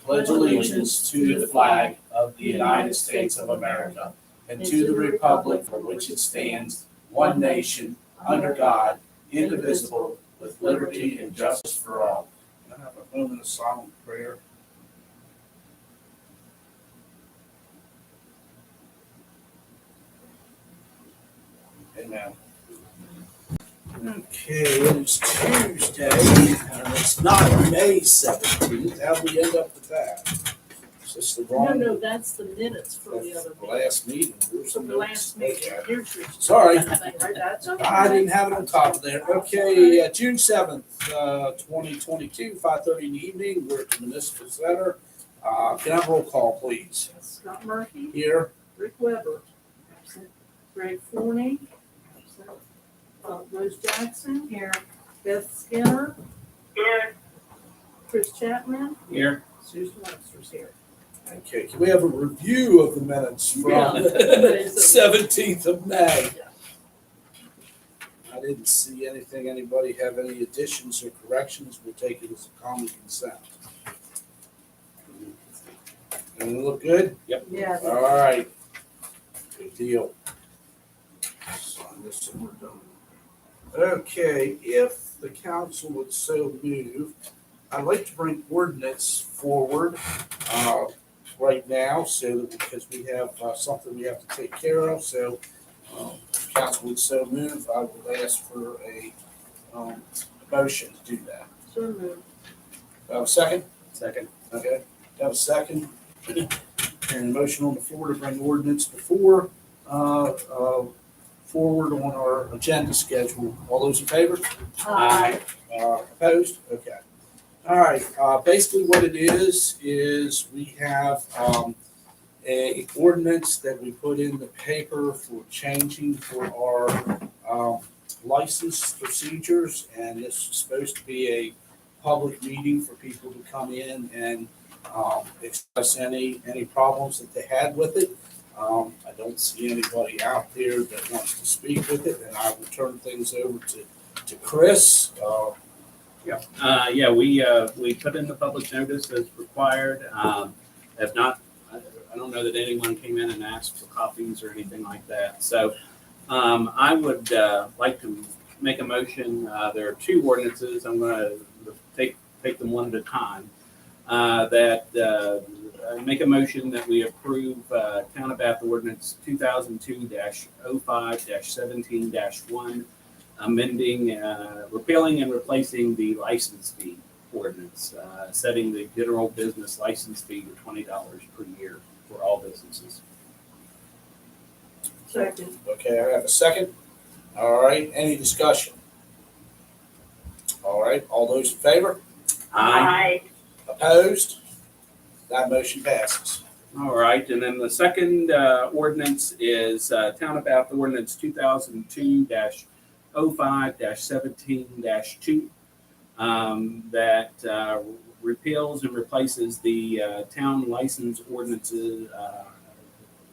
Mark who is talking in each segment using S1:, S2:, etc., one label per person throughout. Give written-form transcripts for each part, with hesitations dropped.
S1: pledge allegiance to the flag of the United States of America and to the republic for which it stands, one nation, under God, indivisible, with liberty and justice for all. Can I have a moment of silent prayer? Amen. Okay, it's Tuesday, and it's not May 17th. How'd we end up with that? Is this the wrong?
S2: No, that's the minutes for the other meeting.
S1: Last meeting. There's
S2: From
S1: some
S2: the last meeting.
S1: Okay.
S2: Here's your
S1: Sorry,
S2: thing right there. It's okay.
S1: I didn't have it on top of there. Okay, June 7th, 2022, 5:30 in the evening. We're at the Municipal Center. Can I have roll call, please?
S2: Scott Murphy,
S1: Here.
S2: Rick Weber, absent. Greg Forney, absent. Rose Jackson. Here. Beth Skinner. Here. Chris Chapman.
S1: Here.
S2: Susan Webster's here.
S1: Okay, can we have a review of the minutes from
S2: Yeah.
S1: the 17th of May? I didn't see anything. Anybody have any additions or corrections? We'll take it as a common consent. And look good? Yep.
S2: Yeah.
S1: All right. Good deal. Sign this and we're done. Okay, if the council would so move, I'd like to bring ordinance forward right now, so that because we have something we have to take care of. So, if the council would so move, I would ask for a motion to do that.
S2: So moved.
S1: Have a second?
S3: Second.
S1: Okay. Have a second. And a motion on the floor to bring ordinance before forward on our agenda schedule. All those in favor?
S3: Aye.
S1: Opposed? Okay. All right, basically what it is we have a ordinance that we put in the paper for changing for our license procedures, and this is supposed to be a public meeting for people to come in and express any problems that they had with it. I don't see anybody out there that wants to speak with it, and I will turn things over to Chris.
S3: We put in the public notice as required. If not, I don't know that anyone came in and asked for copies or anything like that. So I would like to make a motion. There are two ordinances. I'm going to take them one at a time. Make a motion that we approve Town of Bath Ordinance 2002-05-17-1, amending, repealing and replacing the license fee ordinance, setting the general business license fee to $20 per year for all businesses.
S2: Second.
S1: Okay, I have a second. All right, any discussion? All right, all those in favor?
S3: Aye.
S1: Opposed? That motion passes.
S3: All right, and then the second ordinance is Town of Bath Ordinance 2002-05-17-2, that repeals and replaces the town license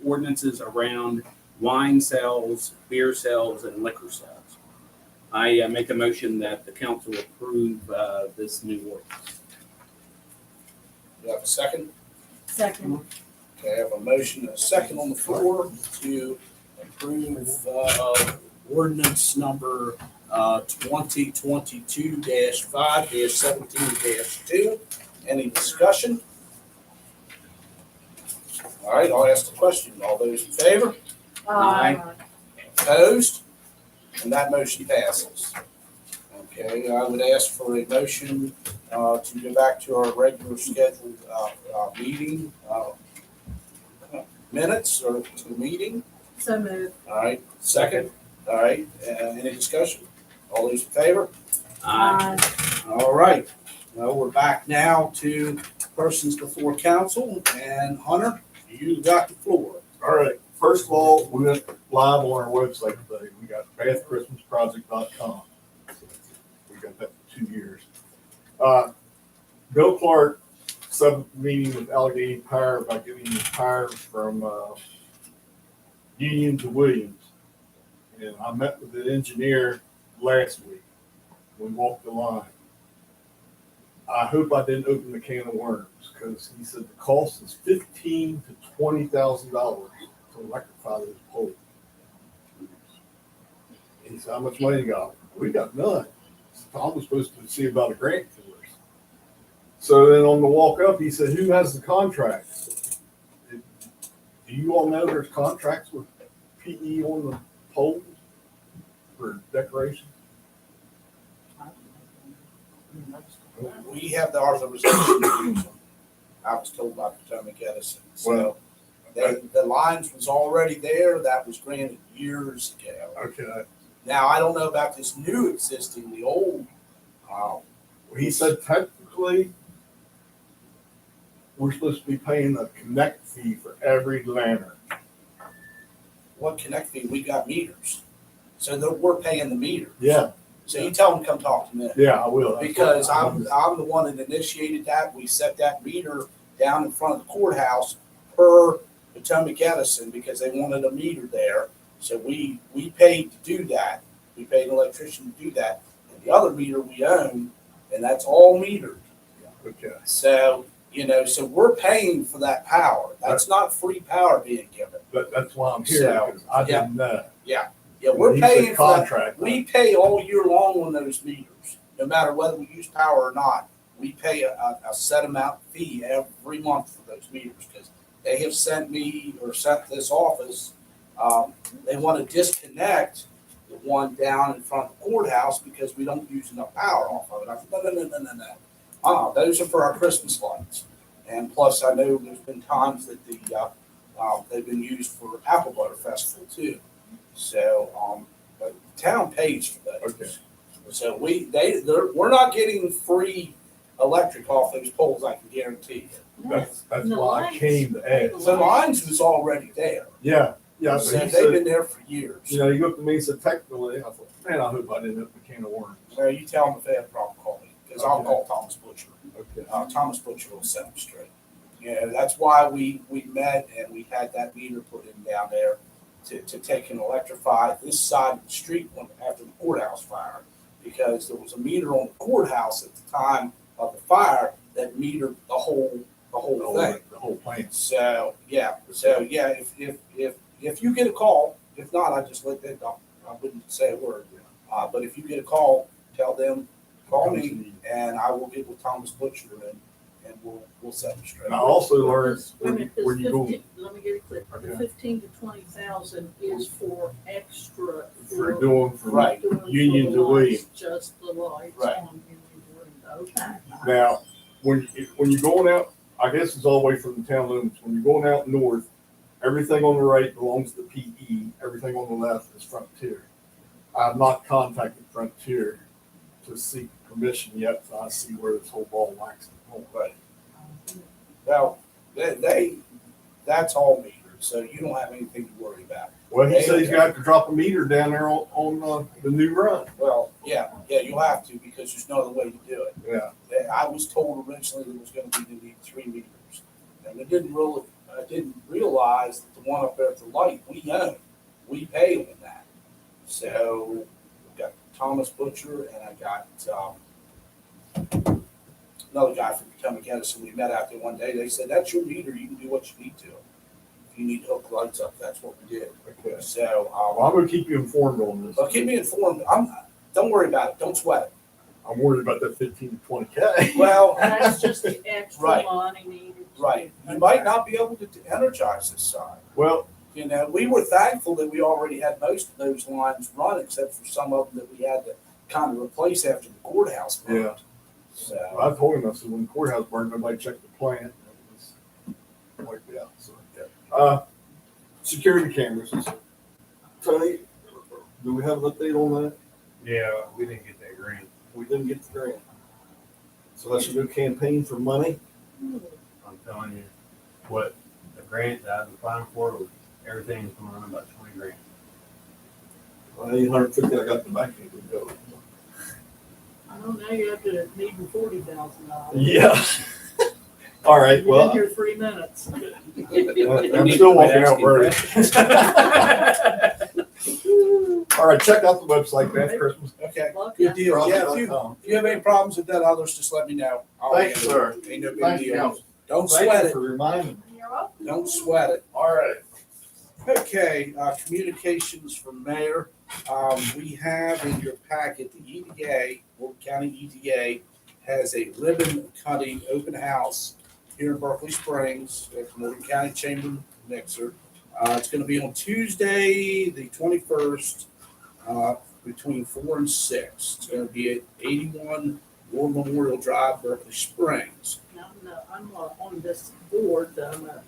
S3: ordinances around wine sales, beer sales, and liquor sales. I make a motion that the council approve this new ordinance.
S1: Do you have a second?
S2: Second.
S1: Okay, I have a motion and a second on the floor to approve ordinance number 2022-5-17-2. Any discussion? All right, I'll ask the question. All those in favor?
S3: Aye.
S1: Opposed? And that motion passes. Okay, I would ask for a motion to go back to our regular scheduled meeting minutes or to the meeting.
S2: So moved.
S1: All right, second. All right, any discussion? All those in favor? All right, well, we're back now to persons before council, and Hunter, you got the floor.
S4: All right. First of all, we went live on our website today. We got bathchristmasproject.com. We got that for 2 years. Bill Clark sub-meeting with Allegheny Power about getting the power from Union to Williams. And I met with the engineer last week. We walked the line. I hope I didn't open the can of worms, because he said the cost is $15,000 to $20,000 to electrify those poles. He said, how much money you got? We got none. Tom was supposed to see about a grant for us. So then on the walk up, he said, who has the contract? Do you all know there's contracts with PE on the poles for decoration?
S1: We have the authorization to use them. I was told by Potomac Edison. So the lines was already there. That was granted years ago.
S4: Okay.
S1: Now, I don't know about this new existing, the old,
S4: He said technically, we're supposed to be paying a connect fee for every lantern.
S1: what connect fee, we got meters. So that we're paying the meter.
S4: Yeah,
S1: So you tell them, come talk to me.
S4: yeah, I will.
S1: Because I'm the one that initiated that. We set that meter down in front of the courthouse per Potomac Edison because they wanted a meter there. So we paid to do that. We paid an electrician to do that. And the other meter we own, and that's all metered.
S4: Okay.
S1: So, so we're paying for that power. That's not free power being given.
S4: That's why I'm here,
S1: So,
S4: because I didn't know.
S1: Yeah, we're
S4: He said
S1: paying for that.
S4: contract.
S1: We pay all year long on those meters, no matter whether we use power or not. We pay a set amount fee every month for those meters because they have sent me or sent this office. They want to disconnect the one down in front of the courthouse because we don't use enough power off of it. I said, no. Those are for our Christmas lights. And plus, I know there's been times that they've been used for Apple Butter Festival too. So, but the town pays for those.
S4: Okay.
S1: So we're not getting free electric off those poles, I can guarantee you.
S4: That's
S2: The
S4: why I
S2: lines.
S4: came to ask.
S1: The lines was already there.
S4: Yeah, but
S1: So
S4: he
S1: they've
S4: said,
S1: been there for years.
S4: he looked at me and said, technically, I thought, man, I hope I didn't open a can of worms.
S1: So you tell them if they have a problem, call me, because I'll
S4: Okay.
S1: call Thomas Butcher.
S4: Okay.
S1: Thomas Butcher will set them straight. That's why we met and we had that meter put in down there to take and electrify this side of the street after the courthouse fire. Because there was a meter on the courthouse at the time of the fire that metered the whole thing.
S4: The whole plant.
S1: So if you get a call, if not, I just let that, I wouldn't say a word. But if you get a call, tell them, call me, and I will get with Thomas Butcher and we'll set them straight.
S4: And I also learned
S2: Wait a minute,
S4: where you go.
S2: let me get it clear. The
S4: Okay.
S2: 15 to 20,000 is for extra.
S4: For doing for
S1: Right.
S2: doing for
S4: Union
S2: the
S4: to
S2: lights,
S4: William.
S2: Just the lights
S1: Right.
S2: on Union to William. Okay.
S4: Now, when you're going out, I guess it's all the way from the town limits. When you're going out north, everything on the right belongs to PE. Everything on the left is Frontier. I have not contacted Frontier to seek permission yet. So I see where this whole ball wax is going.
S1: Right. Well, that's all metered, so you don't have anything to worry about.
S4: Well, he said he's got to drop a meter down there on the new run.
S1: Well, yeah, you'll have to because there's no other way to do it.
S4: Yeah.
S1: I was told originally there was going to need 3 meters, and I didn't realize that the one up there at the light we own, we pay on that. So I've got Thomas Butcher and I got another guy from Potomac Edison. We met out there one day. They said, "That's your meter. You can do what you need to. If you need to hook lights up, that's what we did."
S4: Okay.
S1: So,
S4: Well, I'm going to keep you informed on this.
S1: well, keep me informed. Don't worry about it. Don't sweat it.
S4: I'm worried about that 15 to 20K.
S1: Well,
S2: That's just the extra
S1: Right.
S2: money needed. to
S1: right.
S2: do
S1: You might
S2: that.
S1: not be able to energize this side.
S4: Well,
S1: We were thankful that we already had most of those lines run, except for some of them that we had to kind of replace after the courthouse burned.
S4: Yeah.
S1: So,
S4: I told him, I said, when the courthouse burned, nobody checked the plant. It was wiped out. So, security cameras. Tony, do we have an update on that?
S5: Yeah, we didn't get that grant.
S4: We didn't get the grant. So that's a good campaign for money.
S5: I'm telling you, what the grant that I was applying for was everything's going on about 20 grand.
S4: Well, 850 I got in the bank. It would go.
S2: I don't know, you have to need $40,000.
S4: Yeah. All right.
S2: You've been
S4: Well,
S2: here 3 minutes.
S4: I'm still walking out worried. All All right, check out the website, Merry Christmas.
S1: Okay,
S2: Luck,
S1: good deal. Yeah,
S4: Frosty.com.
S1: if you have any problems with that, others, just let me know. I'll
S4: Thanks,
S1: handle
S4: sir.
S1: it. Ain't no big
S4: Thank you,
S1: deal.
S4: Council.
S1: Don't
S4: Thank
S1: sweat
S4: you
S1: it.
S4: for reminding me.
S2: You're welcome.
S1: Don't sweat it.
S4: All right.
S1: Okay, communications from mayor. We have in your packet, the EDA, Morgan County EDA, has a ribbon cutting open house here in Berkeley Springs at the Morgan County Chamber of Mixer. It's gonna be on Tuesday, the 21st, between 4 and 6. It's gonna be at 81 War Memorial Drive, Berkeley Springs.
S2: Now, I'm on this board, I'm a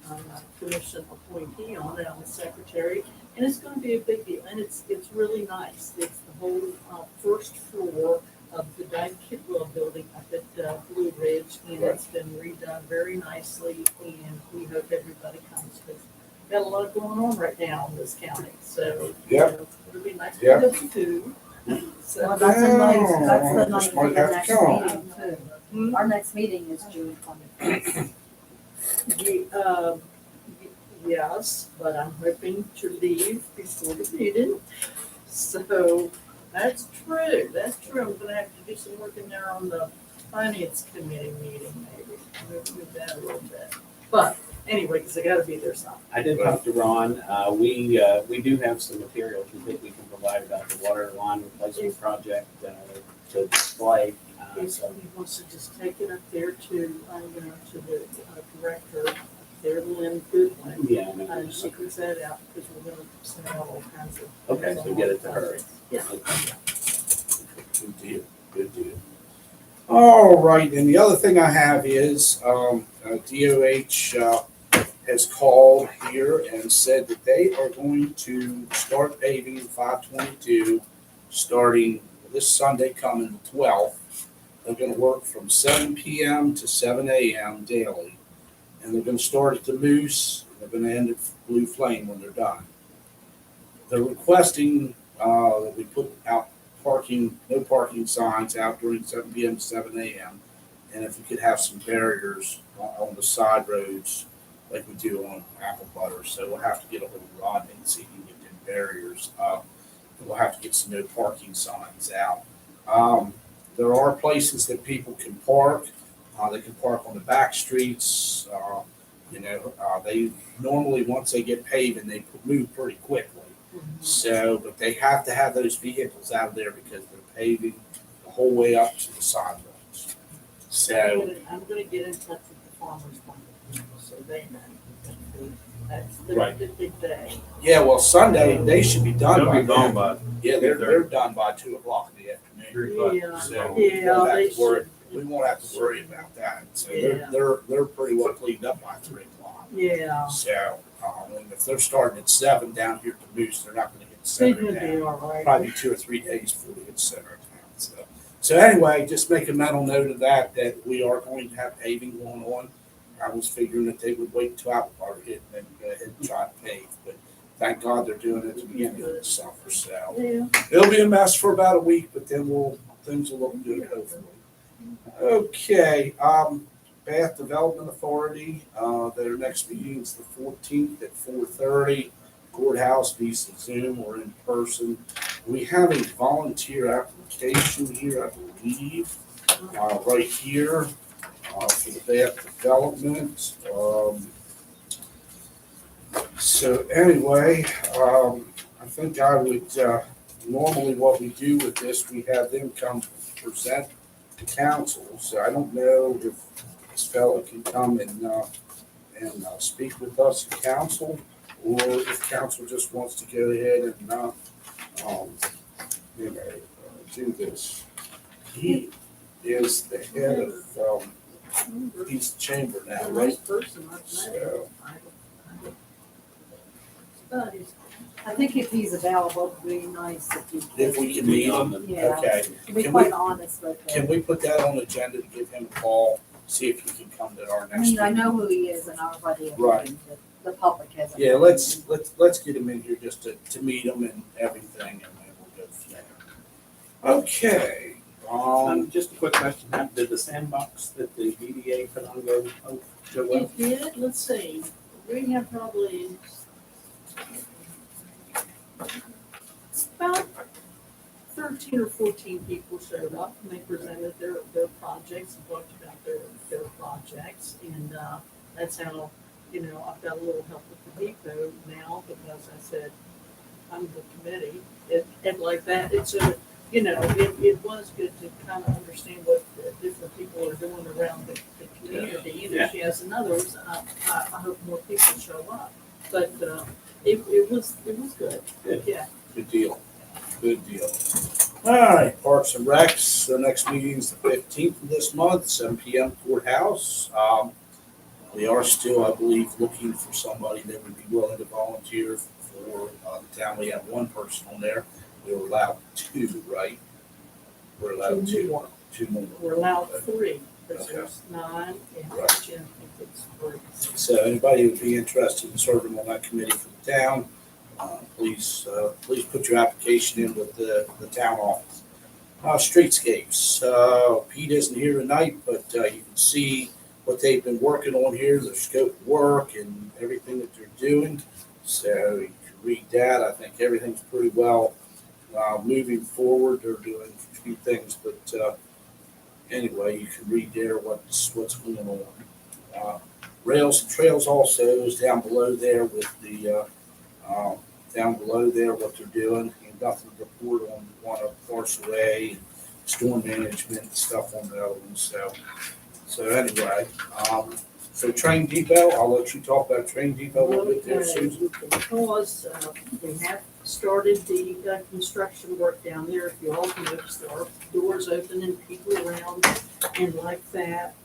S2: commission appointee on it, I'm the secretary, and it's gonna be a big deal, and it's really nice. It's the whole, first floor of the Diane Kidwell building up at, Blue Ridge, and it's been redone very nicely, and we hope everybody comes, because got a lot going on right now in this county, so.
S1: Yep.
S2: It'll be nice
S1: Yep.
S2: to go to. So,
S6: Well, that's a nice, that's the
S1: Just
S6: night for
S1: might
S6: the
S1: have to
S6: next
S1: come.
S6: meeting too.
S2: Hmm?
S6: Our next meeting is June 21st.
S2: Yes, but I'm hoping to leave before the meeting. So that's true. I'm gonna have to do some work in there on the finance committee meeting, maybe. Move that a little bit. But anyway, because I gotta be there some.
S3: I did talk to Ron. We do have some materials we think we can provide about the water line replacement project to display.
S2: If
S3: So
S2: he wants to just take it up there to, to the director, up there, Lynn Goodwin.
S3: yeah,
S2: And she puts that out because we're gonna send out all kinds of.
S3: okay, so get it to her.
S2: Yeah.
S1: Good deal, good deal. All right, and the other thing I have is, DOH, has called here and said that they are going to start paving 522, starting this Sunday coming, the 12th. They're gonna work from 7 PM to 7 AM daily. And they're gonna start at the Moose, and they're gonna end at Blue Flame when they're done. They're requesting, that we put out no parking signs out during 7 PM to 7 AM. And if we could have some barriers on the side roads like we do on Apple Butter. So we'll have to get a hold of Rodney and see if he can get them barriers up. And we'll have to get some no parking signs out. There are places that people can park. They can park on the back streets. They normally, once they get paving, they move pretty quickly. So, but they have to have those vehicles out of there because they're paving the whole way up to the sidewalks. So,
S2: I'm gonna get in touch with the farmers market, so they know. That's
S1: Right.
S2: the big day.
S1: yeah, well, Sunday, they should be done
S5: They'll
S1: by
S5: be gone
S1: then.
S5: by
S1: Yeah, they're done by 2 o'clock in the afternoon.
S5: 3 o'clock.
S2: Yeah,
S1: So,
S2: yeah,
S1: we won't
S2: they
S1: have to worry,
S2: should.
S1: we won't have to worry about that. So
S2: Yeah.
S1: they're pretty well cleaned up by 3 o'clock.
S2: Yeah.
S1: So, and if they're starting at 7 down here at the Moose, they're not gonna get
S2: They
S1: centered
S2: could be
S1: down.
S2: all right.
S1: Probably 2 or 3 days before we get centered down. So anyway, just make a mental note of that we are going to have paving going on. I was figuring that they would wait until Apple Butter hit and then go ahead and try to pave, but thank God they're doing it at the beginning of the summer. So
S2: Yeah.
S1: it'll be a mess for about a week, but then things will look good hopefully. Okay, Bath Development Authority, their next meeting is the 14th at 4:30. Courthouse via Zoom or in person. We have a volunteer application here, I believe, right here, for the Bath Development. So anyway, I think I would, normally what we do with this, we have them come present to council. So I don't know if this fellow can come and speak with us at council, or if council just wants to go ahead and, do this. He is the head of, he's the chamber now,
S2: A nice
S1: right?
S2: person, I've met him.
S1: So,
S2: But he's
S6: I think if he's available, it'd be nice if you
S1: if we can meet him,
S6: Yeah.
S1: okay.
S6: to be
S1: Can
S6: quite
S1: we-
S6: honest with
S1: Can
S6: him.
S1: we put that on the agenda to give him a call, see if he can come to our
S6: I
S1: next
S6: mean, I
S1: meeting?
S6: know who he is and everybody,
S1: Right.
S6: but the public hasn't.
S1: Yeah, let's get him in here just to meet him and everything, and then we'll go from there. Okay,
S3: Just a quick question, did the sandbox that the DDA put on go well?
S2: It did, let's see, we have probably about 13 or 14 people showed up and they presented their projects and talked about their projects. And that's how, I've got a little help with the depot now because I said, I'm the committee. And like that, it's it was good to kind of understand what the different people are doing around the community. And if she has another, I hope more people show up. But it was good.
S3: Good.
S2: Yeah.
S1: Good deal. Good deal. All right, Parks and Recs, the next meeting is the 15th of this month, 7 p.m. courthouse. We are still, I believe, looking for somebody that would be willing to volunteer for the town. We have one person on there. We were allowed 2, right? We're allowed 2.
S2: more.
S1: 2 more.
S2: We're allowed 3, because
S1: Okay.
S2: there's 9, and
S1: Right.
S2: Jim thinks it's 3.
S1: So anybody who'd be interested in serving on that committee for the town, please put your application in with the town office. Streetscapes, Pete isn't here tonight, but you can see what they've been working on here, their scope of work and everything that they're doing. So you can read that. I think everything's pretty well moving forward. They're doing a few things, but anyway, you can read there what's going on. Rails and Trails also is down below there with the down below there what they're doing. And nothing to report on one of Parcel A and storm management and stuff on the other one. So anyway, so Train Depot, I'll let you talk about Train Depot a little bit there, Susan.
S2: Because we have started the construction work down there. If you all notice, there are doors open and people around and like that.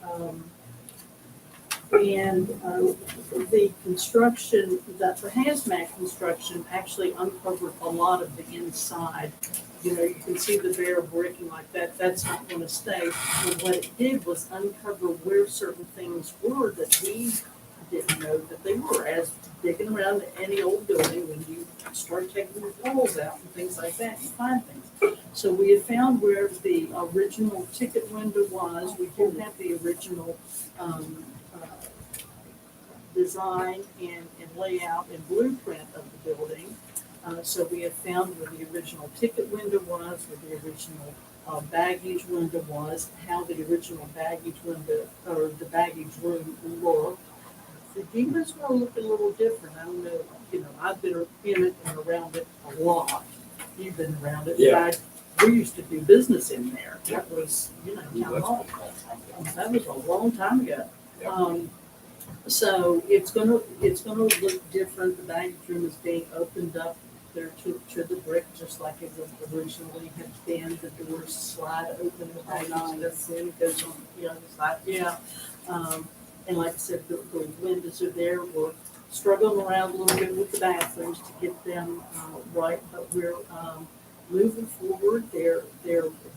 S2: And the construction, the hazmat construction actually uncovered a lot of the inside. You can see the bare bricking like that. That's not going to stay. But what it did was uncover where certain things were that we didn't know that they were. As digging around any old building, when you start taking the walls out and things like that, you find things. So we had found where the original ticket window was. We do have the original design and layout and blueprint of the building. So we have found where the original ticket window was, where the original baggage window was, how the original baggage window or the baggage room looked. The depots were looking a little different. I don't know, I've been in it and around it a lot. You've been around it.
S1: Yeah.
S2: We used to do business in there. That was, town
S1: That's-
S2: hall. That was a long time ago.
S1: Yeah.
S2: So it's gonna look different. The baggage room is being opened up there to the brick, just like it was originally had been. The doors slide open, the baggage goes in, it goes on the other side. Yeah. And like I said, the windows are there. We're struggling around a little bit with the bathrooms to get them right, but we're moving forward. They're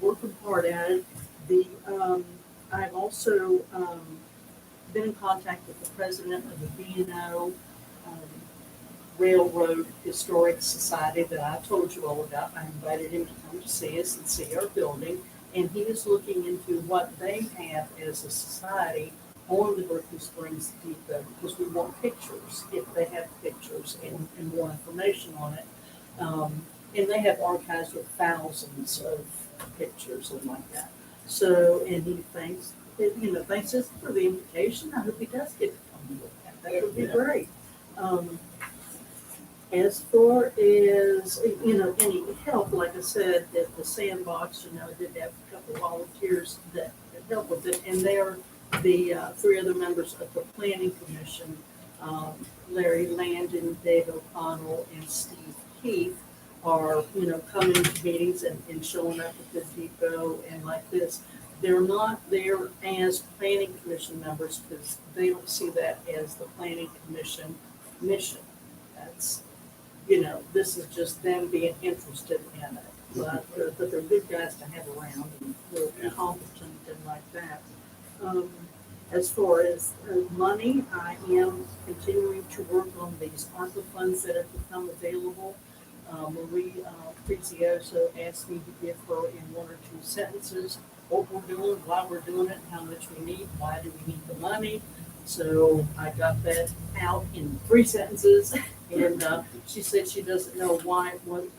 S2: working hard at it. I've also been in contact with the president of the B&O Railroad Historic Society that I told you all about. I invited him to come to see us and see our building, and he is looking into what they have as a society on the Berkeley Springs Depot, because we want pictures, if they have pictures and more information on it. And they have archives with thousands of pictures and like that. So, and he thanks us for the invitation. I hope he does get to come and look at that. That would be great. As far as, any help, like I said, at the sandbox, I did have a couple of volunteers that help with it. And they are the 3 other members of the Planning Commission, Larry Landon, Dave O'Connell, and Steve Keith are, coming to meetings and showing up at the depot and like this. They're not there as planning commission members because they don't see that as the planning commission mission. That's, this is just them being interested in it. But they're good guys to have around and they're competent and like that. As far as money, I am continuing to work on these ARPA funds that have become available. Marie Prezioso asked me to give her in 1 or 2 sentences what we're doing, why we're doing it, how much we need, why do we need the money. So I got that out in 3 sentences And, she said she doesn't know why it won't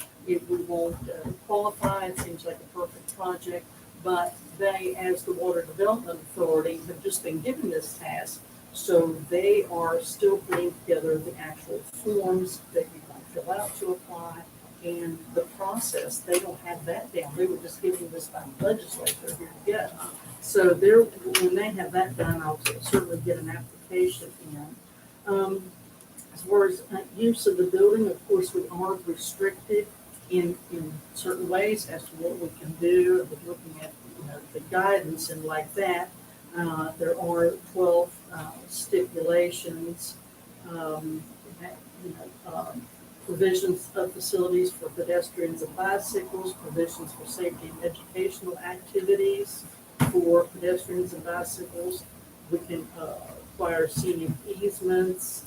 S2: qualify. It seems like a perfect project. But they, as the Water Development Authority, have just been given this task. So they are still putting together the actual forms that you want to fill out to apply and the process. They don't have that down. They were just given this by the legislature here to get. So they're, when they have that done, I'll certainly get an application in. As far as use of the building, of course, we are restricted in certain ways as to what we can do. But looking at, the guidance and like that, there are 12 stipulations, provisions of facilities for pedestrians and bicycles, provisions for safety and educational activities for pedestrians and bicycles. We can acquire scenic easements,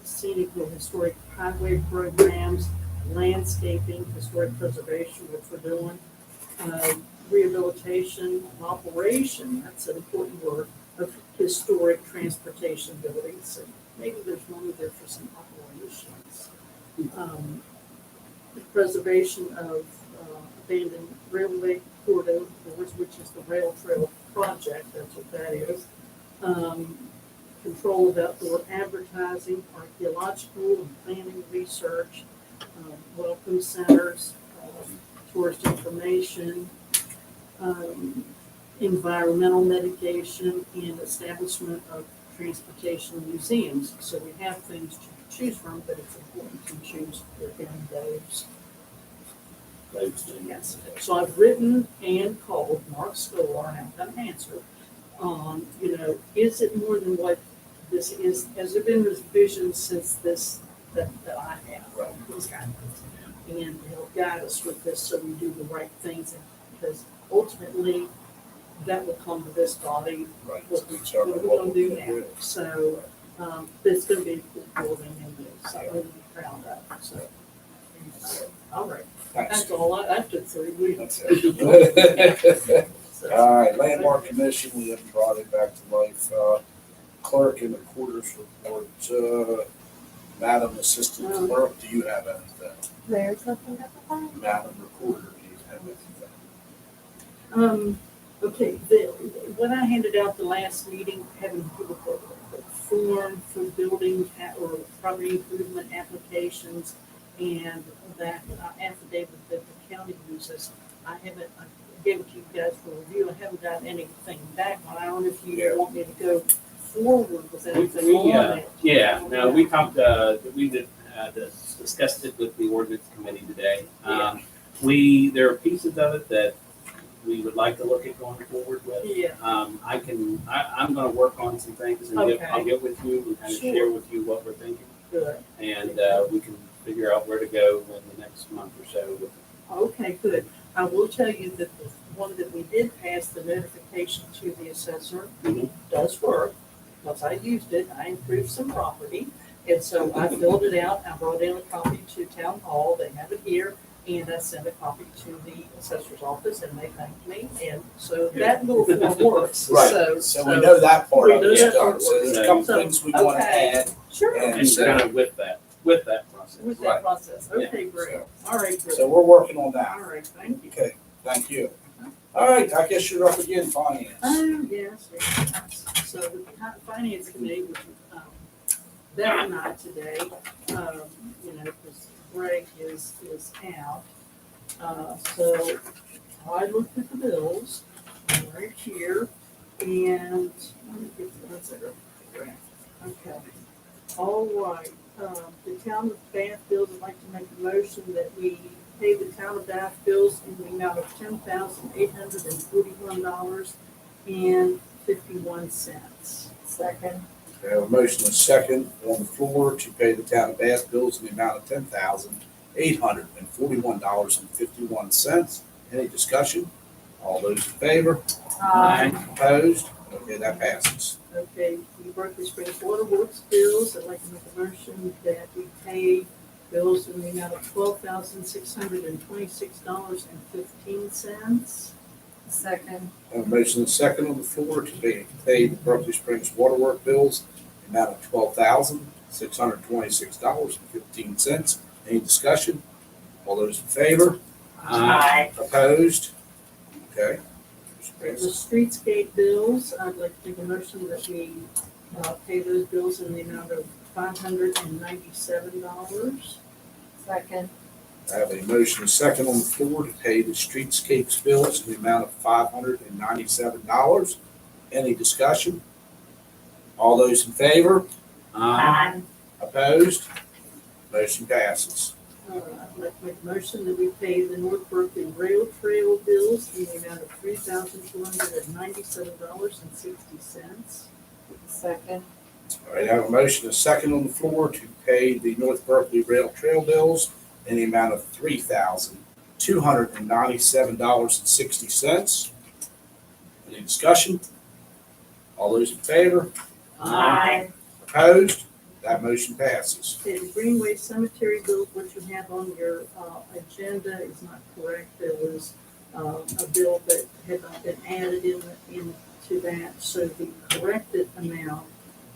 S2: scenic or historic highway programs, landscaping, historic preservation, which we're doing, rehabilitation and operation, that's an important word, of historic transportation buildings. So maybe there's money there for some operations. The preservation of abandoned railway corridors, which is the rail trail project, that's what that is. Control of outdoor advertising, archaeological and planning research, welcome centers, tourist information, environmental mitigation, and establishment of transportation museums. So we have things to choose from, but it's important to choose within those. Yes. So I've written and called Mark Stolar and I've got an answer on, is it more than what this is? Has there been revisions since this that I have?
S1: Right.
S2: These guys. And he'll guide us with this so we do the right things, because ultimately that will come to this body.
S1: Right.
S2: What we're going to do now. So it's going to be a cool building and something to be proud of. So, all right.
S1: Thanks.
S2: That's all. That took 3 weeks.
S1: That's it.
S2: So,
S1: All right, Landmark Commission, we have brought it back to life. Clerk in the quarters report, Madam Assistant Clerk, do you have anything?
S6: There's nothing at the bottom.
S1: Madam Recorder, do you have anything?
S2: Okay, what I handed out the last meeting, having to do with the form for building or property improvement applications and that affidavit that the county uses, I gave it to you guys for review. I haven't got anything back on. I don't know if you want me to go forward with anything on it.
S3: Yeah, no, we talked, discussed it with the ordinance committee today. There are pieces of it that we would like to look at going forward with.
S2: Yeah.
S3: I'm gonna work on some things and I'll get with you and kind of
S2: Sure.
S3: share with you what we're thinking.
S2: Good.
S3: And, we can figure out where to go in the next month or so.
S2: Okay, good. I will tell you that the one that we did pass, the notification to the assessor,
S3: Mhm.
S2: does work, because I used it, I improved some property, and so I filled it out, I brought in a copy to town hall, they have it here, and I sent a copy to the assessor's office, and they thanked me, and so that little form works,
S1: Right, so we know that part of
S2: we know
S1: it's
S2: that
S1: done,
S2: part
S1: so there's a couple things we want to
S2: Okay.
S1: add.
S2: Sure.
S1: And
S3: And kind of with that process.
S2: With
S1: Right.
S2: that process, okay, great, all right,
S1: So
S2: great,
S1: we're working on that.
S2: all right, thank you.
S1: Okay, thank you. All right, I guess you're up again, finance.
S2: Oh, yes, yes. So the finance committee was, Bev and I today, because Greg is out. So I looked at the bills right here and let me get that's there. Okay. All right, the town of Bath bills, I'd like to make a motion that we pay the town of Bath bills in the amount of $10,841.51. Second.
S1: We have a motion and a second on the floor to pay the town of Bath bills in the amount of $10,841.51. Any discussion? All those in favor? Opposed? Okay, that passes.
S2: Okay, the Berkeley Springs Water Works bills, I'd like to make a motion that we pay bills in the amount of $12,626.15. Second.
S1: Have a motion and a second on the floor to pay the Berkeley Springs Waterwork bills in the amount of $626.15. Any discussion? All those in favor?
S3: Aye.
S1: Opposed? Okay. Motion
S2: The
S1: passes.
S2: streetscape bills, I'd like to make a motion that we pay those bills in the amount of $597.
S6: Second.
S1: I have a motion, a second on the floor to pay the streetscapes bills in the amount of $597. Any discussion? All those in favor?
S3: Aye.
S1: Opposed? Motion passes.
S2: I'd like to make a motion that we pay the North Berkeley Rail Trail bills in the amount of $3,297.60.
S6: Second.
S1: All right, I have a motion, a second on the floor to pay the North Berkeley Rail Trail bills in the amount of $3,297.60. Any discussion? All those in favor?
S3: Aye.
S1: Opposed? That motion passes.
S2: Okay, the Greenway Cemetery bills, what you have on your agenda is not correct. There was a bill that had not been added into that, so the corrected amount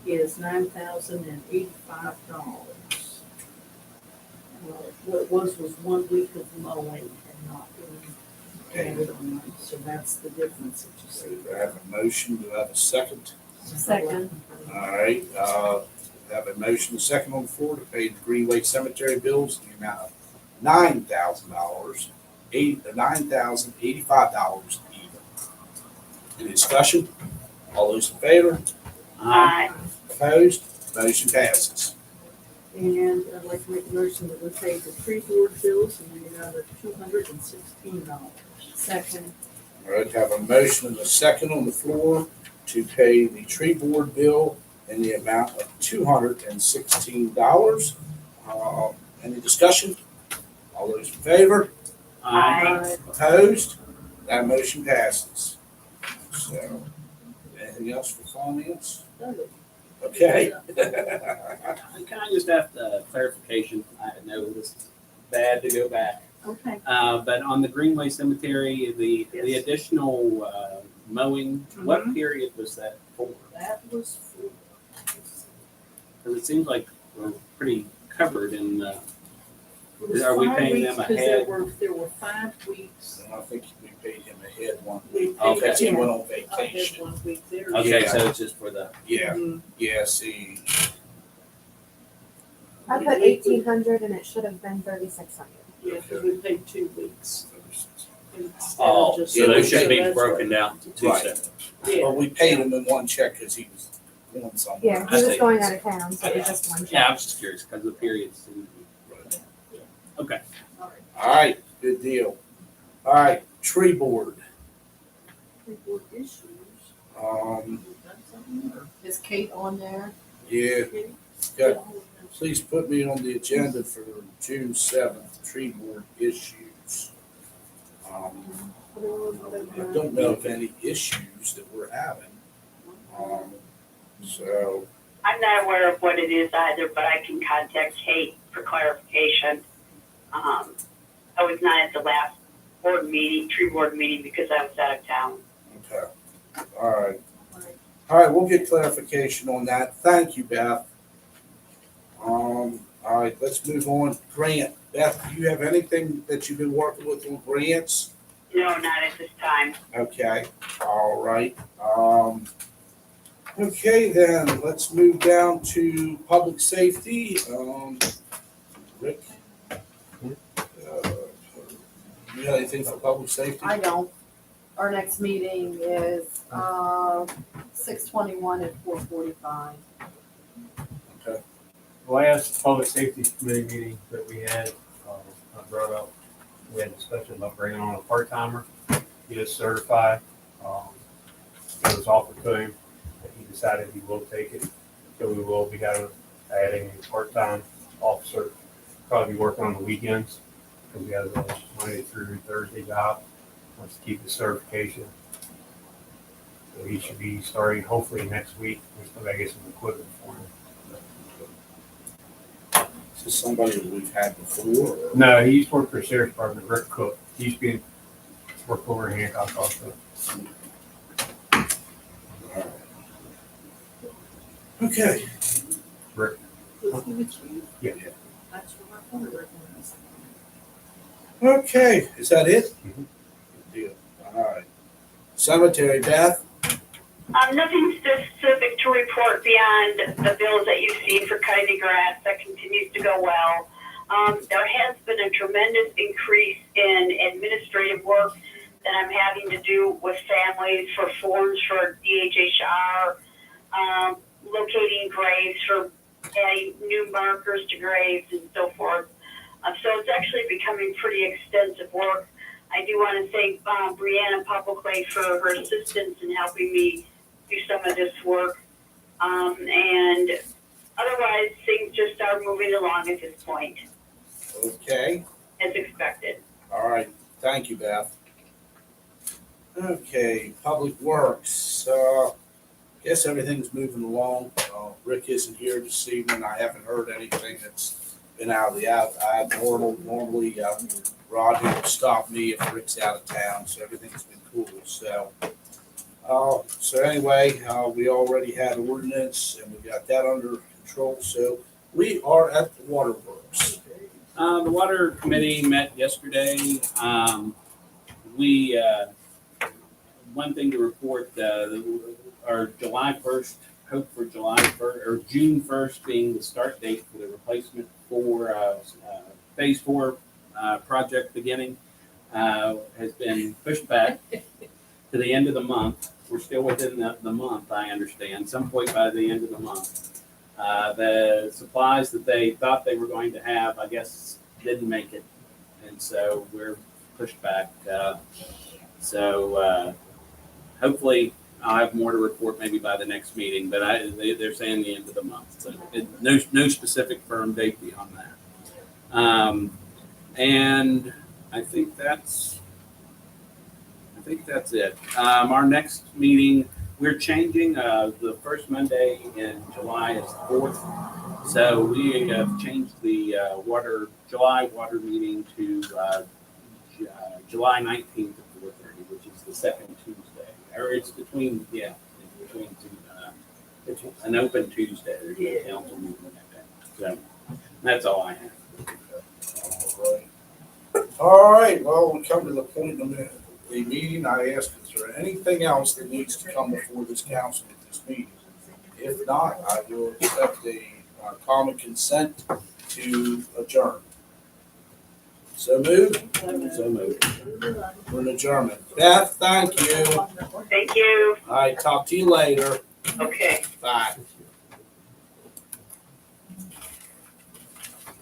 S2: is $9,085. What it was 1 week of mowing and not being added on that, so that's the difference that you
S1: So
S2: see.
S1: I have a motion, do I have a second?
S6: Second.
S1: All right, I have a motion, a second on the floor to pay the Greenway Cemetery bills in the amount of $9,000, $9,085 even. Any discussion? All those in favor?
S3: Aye.
S1: Opposed? Motion passes.
S2: And I'd like to make a motion that we pay the tree board bills in the amount of $216.
S6: Second.
S1: All right, have a motion and a second on the floor to pay the tree board bill in the amount of $216. Any discussion? All those in favor?
S3: Aye.
S1: Opposed? That motion passes. So, anything else for finance? Okay.
S3: Can I just have clarification? I know this is bad to go back.
S2: Okay.
S3: But on the Greenway Cemetery, the
S2: Yes.
S3: additional mowing, what period was that for?
S2: That was for,
S3: Because it seems like we're pretty covered in the,
S2: it was
S3: Are we
S2: 5
S3: paying
S2: weeks
S3: them
S2: 'cause
S3: ahead?
S2: there were 5 weeks.
S1: And I think we paid him ahead one
S2: We
S1: week.
S2: paid
S1: Because he
S2: him
S1: went on
S2: ahead
S1: vacation.
S2: 1 week there.
S3: okay,
S1: Yeah.
S3: so it's just for the,
S1: Yeah,
S2: Mhm.
S1: yeah, see.
S6: I put 1,800 and it should have been 3,600.
S2: Yeah, because we paid 2 weeks instead
S3: oh,
S2: of just.
S3: so they
S1: we
S3: should be
S1: should-
S3: broken down into two
S1: Right.
S3: separate.
S2: Yeah.
S1: Well, we paid him in one check because he was going somewhere.
S6: Yeah,
S3: I
S6: he was
S3: see.
S6: going out of town, so it was just one
S3: Yeah,
S6: check.
S3: I was just curious because the periods seem to be. Okay.
S2: All right.
S1: All right, good deal. All right, tree board.
S2: Tree board issues.
S1: Um,
S2: That's something, or-
S6: Is Kate on there?
S1: yeah, got, please put me on the agenda for June 7th, tree board issues. I don't know of any issues that we're having. So,
S7: I'm not aware of what it is either, but I can contact Kate for clarification. I was not at the last tree board meeting because I was out of town.
S1: okay, all right. All right, we'll get clarification on that. Thank you, Beth. All right, let's move on. Grant, Beth, do you have anything that you've been working with on grants?
S7: No, not at this time.
S1: Okay, all right. Okay, then, let's move down to public safety. Rick? You got anything for public safety?
S8: I don't. Our next meeting is 6/21 at 4:45.
S1: Okay,
S5: The last public safety committee meeting that we had, I brought up, we had a discussion about bringing on a part-timer. He is certified. It was offered to him, but he decided he will take it. So we will be adding a part-time officer, probably be working on the weekends, because he has a Monday through Thursday job. Wants to keep his certification. So he should be starting hopefully next week. We still gotta get some equipment for him.
S1: is this somebody that we've had before? or-
S5: No, he used to work for the sheriff's department, Rick Cook. He used to be work over in Hancock also.
S1: Okay,
S5: Rick.
S2: Was he with you?
S5: Yeah.
S2: That's what I wanted to recognize.
S1: Okay, is that it?
S5: Mhm.
S1: Good deal. All right. Cemetery, Beth?
S7: Nothing specific to report beyond the bills that you've seen for cutting the grass. That continues to go well. There has been a tremendous increase in administrative work that I'm having to do with families for forms for DHHR, locating graves, for adding new markers to graves and so forth. So it's actually becoming pretty extensive work. I do want to thank Brianna Publicly for her assistance in helping me do some of this work. And otherwise, things just are moving along at this point,
S1: Okay.
S7: as expected.
S1: All right. Thank you, Beth. Okay, Public Works. Guess everything's moving along. Rick isn't here this evening. I haven't heard anything that's been out of the eye. Normally, Roger will stop me if Rick's out of town, so everything's been cool. So anyway, we already had ordinance and we got that under control. So we are at the waterworks.
S3: The water committee met yesterday. One thing to report, our July 1st, hope for July 1st, or June 1st being the start date for the replacement for phase 4 project beginning, has been pushed back to the end of the month. We're still within the month, I understand, some point by the end of the month. The supplies that they thought they were going to have, I guess, didn't make it. And so we're pushed back. Hopefully I'll have more to report maybe by the next meeting, but they're saying the end of the month. So no specific firm date beyond that. And I think that's it. Our next meeting, we're changing, the first Monday in July is the 4th. So we have changed the July water meeting to July 19th at 4:30, which is the second Tuesday. Or it's between two, it's an open Tuesday. There's no council meeting that day. So that's all I have.
S1: All right, well, we come to the point of the meeting. I ask, is there anything else that needs to come before this council at this meeting? If not, I will accept the common consent to adjourn. So moved.
S3: So moved.
S1: For an adjournment. Beth, thank you.
S7: Thank you.
S1: All right, talk to you later.
S7: Okay.
S1: Bye.